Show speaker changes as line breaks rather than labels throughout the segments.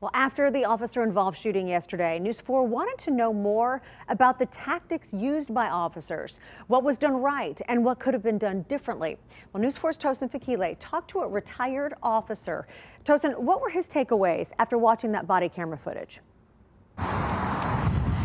Well, after the officer-involved shooting yesterday, News 4 wanted to know more about the tactics used by officers, what was done right, and what could have been done differently. Well, News 4's Tosin Fakile talked to a retired officer. Tosin, what were his takeaways after watching that body camera footage?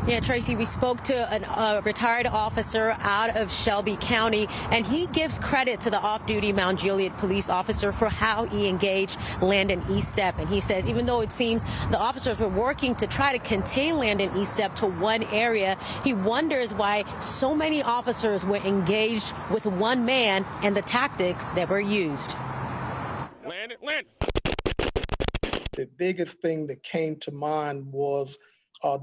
Yeah, Tracy, we spoke to a retired officer out of Shelby County, and he gives credit to the off-duty Mount Juliet police officer for how he engaged Landon Eastep. And he says even though it seems the officers were working to try to contain Landon Eastep to one area, he wonders why so many officers were engaged with one man and the tactics that were used.
Landon.
The biggest thing that came to mind was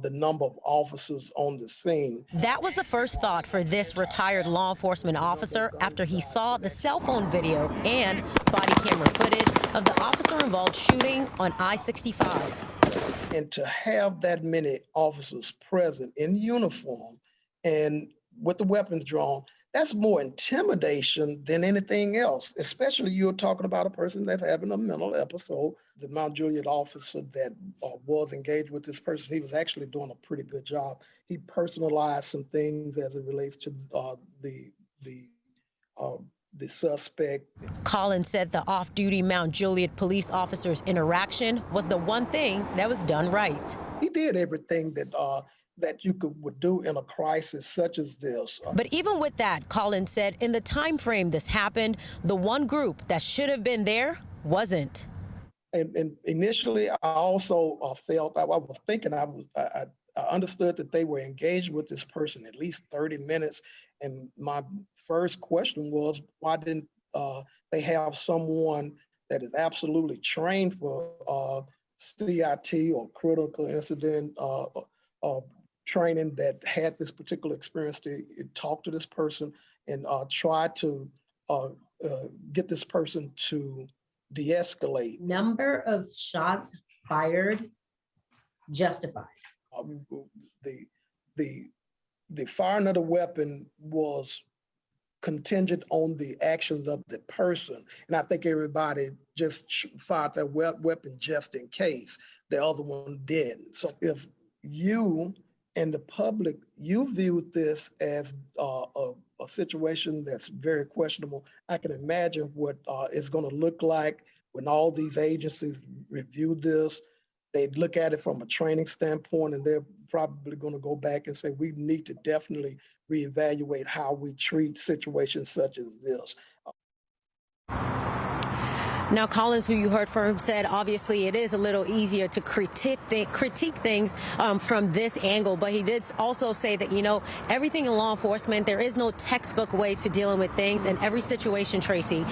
the number of officers on the scene.
That was the first thought for this retired law enforcement officer after he saw the cell phone video and body camera footage of the officer-involved shooting on I-65.
And to have that many officers present in uniform and with the weapons drawn, that's more intimidation than anything else, especially you're talking about a person that's having a mental episode. The Mount Juliet officer that was engaged with this person, he was actually doing a pretty good job. He personalized some things as it relates to the suspect.
Collins said the off-duty Mount Juliet police officer's interaction was the one thing that was done right.
He did everything that you would do in a crisis such as this.
But even with that, Collins said in the time frame this happened, the one group that should have been there wasn't.
And initially, I also felt, I was thinking, I understood that they were engaged with this person at least 30 minutes. And my first question was, why didn't they have someone that is absolutely trained for CIT or critical incident training that had this particular experience to talk to this person and try to get this person to de-escalate.
Number of shots fired justified.
The firing of the weapon was contingent on the actions of the person. And I think everybody just fired their weapon just in case the other one didn't. So if you and the public, you viewed this as a situation that's very questionable, I can imagine what it's going to look like when all these agencies review this. They'd look at it from a training standpoint, and they're probably going to go back and say, we need to definitely reevaluate how we treat situations such as this.
Now, Collins, who you heard from, said obviously it is a little easier to critique things from this angle, but he did also say that, you know, everything in law enforcement, there is no textbook way to dealing with things, and every situation, Tracy,